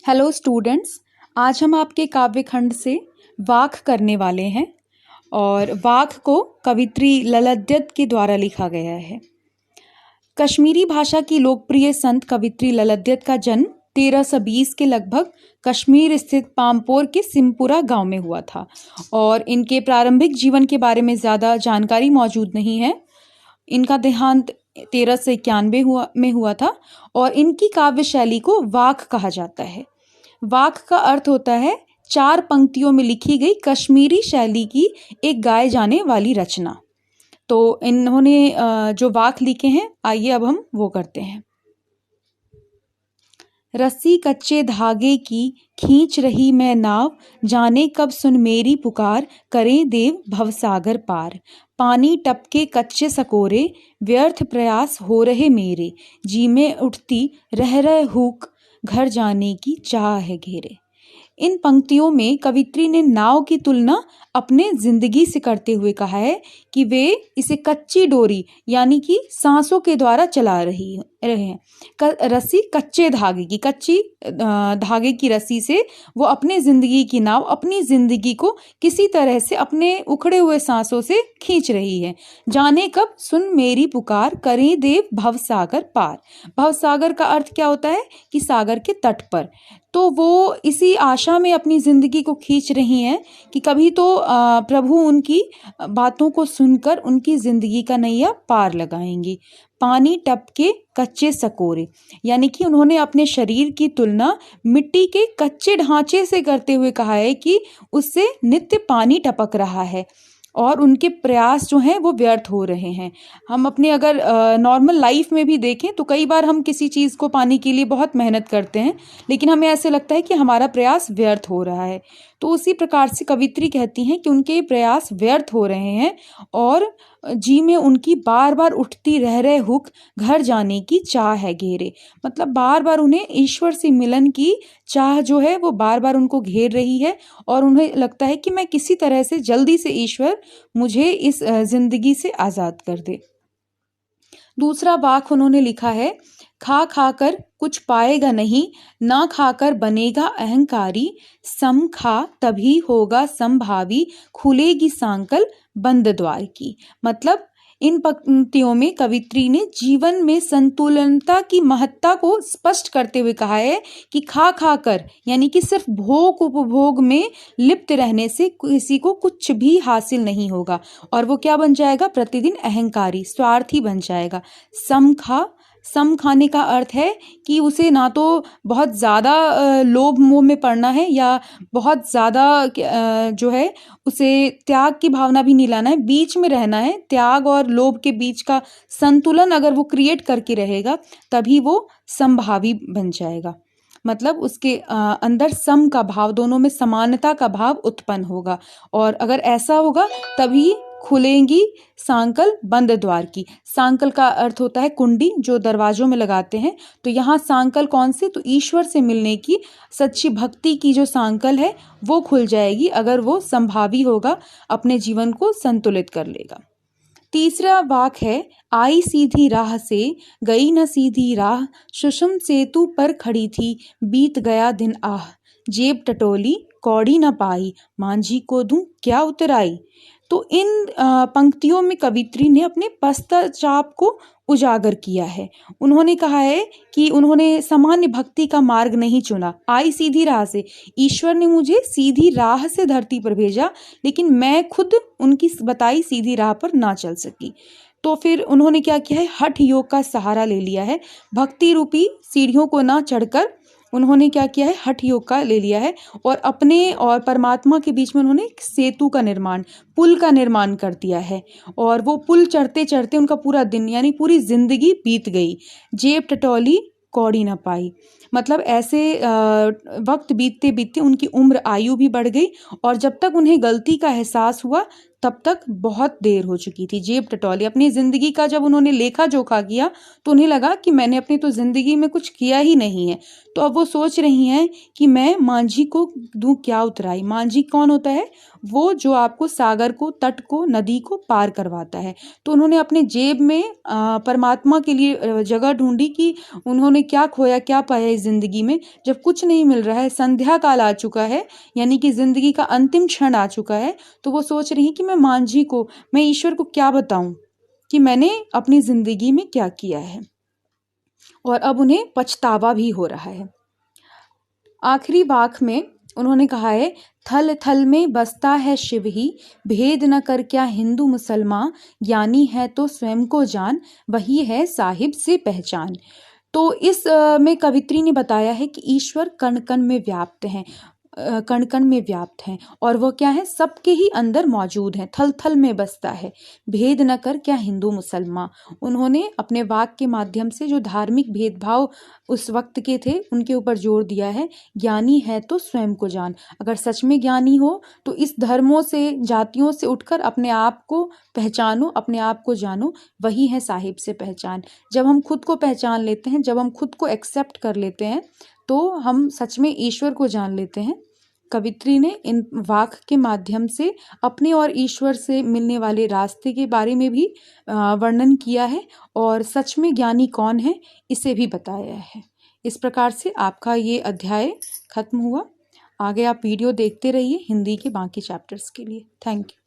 Hello students. आज हम आपके काव्य खंड से वाक करने वाले हैं और वाक को कवित्री ललद्यत के द्वारा लिखा गया है। कश्मीरी भाषा की लोकप्रिय संत कवित्री ललद्यत का जन्म 1320 के लगभग कश्मीर स्थित पामपोर के सिमपुरा गांव में हुआ था और इनके प्रारंभिक जीवन के बारे में ज़्यादा जानकारी मौजूद नहीं है। इनका देहांत 1391 में हुआ था और इनकी काव्य शैली को वाक कहा जाता है। वाक का अर्थ होता है 4 पंक्तियों में लिखी गई कश्मीरी शैली की एक गाए जाने वाली रचना। तो इन्होंने जो वाक लिखे हैं, आइए अब हम वो करते हैं। रस्सी कच्चे धागे की खींच रही मैं नाव, जाने कब सुन मेरी पुकार, करें देव भवसागर पार। पानी टपके कच्चे सकोरे, व्यर्थ प्रयास हो रहे मेरे, जी में उठती रह रहे हुक, घर जाने की चाह है घेरे। इन पंक्तियों में कवित्री ने नाव की तुलना अपने जिंदगी से करते हुए कहा है कि वे इसे कच्ची डोरी यानी कि सांसों के द्वारा चला रहे हैं। रस्सी कच्चे धागे की, कच्ची धागे की रस्सी से वो अपने जिंदगी की नाव, अपनी जिंदगी को किसी तरह से अपने उखड़े हुए सांसों से खींच रही है। जाने कब सुन मेरी पुकार, करें देव भवसागर पार। भवसागर का अर्थ क्या होता है कि सागर के तट पर। तो वो इसी आशा में अपनी जिंदगी को खींच रही हैं कि कभी तो प्रभु उनकी बातों को सुनकर उनकी जिंदगी का नैया पार लगाएंगे। पानी टपके कच्चे सकोरे, यानी कि उन्होंने अपने शरीर की तुलना मिट्टी के कच्चे ढांचे से करते हुए कहा है कि उससे नित्य पानी टपक रहा है और उनके प्रयास जो हैं वो व्यर्थ हो रहे हैं। हम अपने अगर नॉर्मल लाइफ में भी देखें तो कई बार हम किसी चीज़ को पाने के लिए बहुत मेहनत करते हैं, लेकिन हमें ऐसे लगता है कि हमारा प्रयास व्यर्थ हो रहा है। तो उसी प्रकार से कवित्री कहती हैं कि उनके प्रयास व्यर्थ हो रहे हैं और जी में उनकी बार बार उठती रह रहे हुक, घर जाने की चाह है घेरे। मतलब बार बार उन्हें ईश्वर से मिलन की चाह जो है वो बार बार उनको घेर रही है और उन्हें लगता है कि मैं किसी तरह से जल्दी से ईश्वर मुझे इस जिंदगी से आजाद कर दे। दूसरा वाक उन्होंने लिखा है, खा खाकर कुछ पाएगा नहीं, ना खाकर बनेगा अहंकारी, सम खा तभी होगा संभावी, खुलेगी सांकल बंद द्वार की। मतलब इन पंक्तियों में कवित्री ने जीवन में संतुलनता की महत्ता को स्पष्ट करते हुए कहा है कि खा खाकर यानी कि सिर्फ भोग उपभोग में लिप्त रहने से किसी को कुछ भी हासिल नहीं होगा और वो क्या बन जाएगा, प्रतिदिन अहंकारी, स्वार्थी बन जाएगा। सम खाने का अर्थ है कि उसे ना तो बहुत ज़्यादा लोभ मोह में पड़ना है या बहुत ज़्यादा जो है उसे त्याग की भावना भी नहीं लाना है, बीच में रहना है। त्याग और लोभ के बीच का संतुलन अगर वो क्रिएट करके रहेगा तभी वो संभावी बन जाएगा। मतलब उसके अंदर सम का भाव, दोनों में समानता का भाव उत्पन्न होगा और अगर ऐसा होगा तभी खुलेंगी सांकल बंद द्वार की। सांकल का अर्थ होता है कुंडी जो दरवाजों में लगाते हैं। तो यहाँ सांकल कौन से, तो ईश्वर से मिलने की, सच्ची भक्ति की जो सांकल है वो खुल जाएगी अगर वो संभावी होगा, अपने जीवन को संतुलित कर लेगा। तीसरा वाक है, आई सीधी राह से गई न सीधी राह, सुषुम सेतु पर खड़ी थी बीत गया दिन आह, जेब टटोली कौड़ी न पाई, मांझी को दूं क्या उतराई। तो इन पंक्तियों में कवित्री ने अपने पश्चाताप को उजागर किया है। उन्होंने कहा है कि उन्होंने सामान्य भक्ति का मार्ग नहीं चुना, आई सीधी राह से, ईश्वर ने मुझे सीधी राह से धरती पर भेजा लेकिन मैं खुद उनकी बताई सीधी राह पर ना चल सकी। तो फिर उन्होंने क्या किया है, हठ योग का सहारा ले लिया है। भक्ति रूपी सीढ़ियों को ना चढ़कर उन्होंने क्या किया है, हठ योग का ले लिया है और अपने और परमात्मा के बीच में उन्होंने एक सेतु का निर्माण, पुल का निर्माण कर दिया है और वो पुल चढ़ते चढ़ते उनका पूरा दिन यानी पूरी जिंदगी बीत गई। जेब टटोली कौड़ी ना पाई, मतलब ऐसे वक्त बीतते बीतते उनकी उम्र आयु भी बढ़ गई और जब तक उन्हें गलती का एहसास हुआ तब तक बहुत देर हो चुकी थी। जेब टटोली, अपनी ज़िंदगी का जब उन्होंने लेखा जोखा किया तो उन्हें लगा कि मैंने अपनी तो ज़िंदगी में कुछ किया ही नहीं है। तो अब वो सोच रही हैं कि मैं मांझी को दूं क्या उतराई। मांझी कौन होता है? वो जो आपको सागर को, तट को, नदी को पार करवाता है। तो उन्होंने अपने जेब में परमात्मा के लिए जगह ढूंढी कि उन्होंने क्या खोया, क्या पाया इस ज़िंदगी में। जब कुछ नहीं मिल रहा है, संध्या काल आ चुका है, यानी कि ज़िंदगी का अंतिम क्षण आ चुका है, तो वो सोच रही हैं कि मैं मांझी को, मैं ईश्वर को क्या बताऊं कि मैंने अपनी ज़िंदगी में क्या किया है। और अब उन्हें पछतावा भी हो रहा है। आखिरी वाक में उन्होंने कहा है, थल थल में बसता है शिव ही, भेद न कर क्या हिंदू मुसलमान, ज्ञानी है तो स्वयं को जान, वही है साहिब से पहचान। तो इस में कवित्री ने बताया है कि ईश्वर कण कण में व्याप्त हैं, कण कण में व्याप्त हैं, और वह क्या है? सबके ही अंदर मौजूद हैं, थल थल में बसता है, भेद न कर क्या हिंदू मुसलमान। उन्होंने अपने वाक के माध्यम से जो धार्मिक भेदभाव उस वक्त के थे उनके ऊपर जोर दिया है। ज्ञानी है तो स्वयं को जान। अगर सच में ज्ञानी हो तो इस धर्मों से, जातियों से उठकर अपने आप को पहचानो, अपने आप को जानो, वही है साहिब से पहचान। जब हम खुद को पहचान लेते हैं, जब हम खुद को एक्सेप्ट कर लेते हैं, तो हम सच में ईश्वर को जान लेते हैं। कवित्री ने इन वाक के माध्यम से अपने और ईश्वर से मिलने वाले रास्ते के बारे में भी वर्णन किया है, और सच में ज्ञानी कौन है इसे भी बताया है। इस प्रकार से आपका ये अध्याय खत्म हुआ। आगे आप वीडियो देखते रहिए हिंदी के बाकी चैप्टर्स के लिए। Thank you.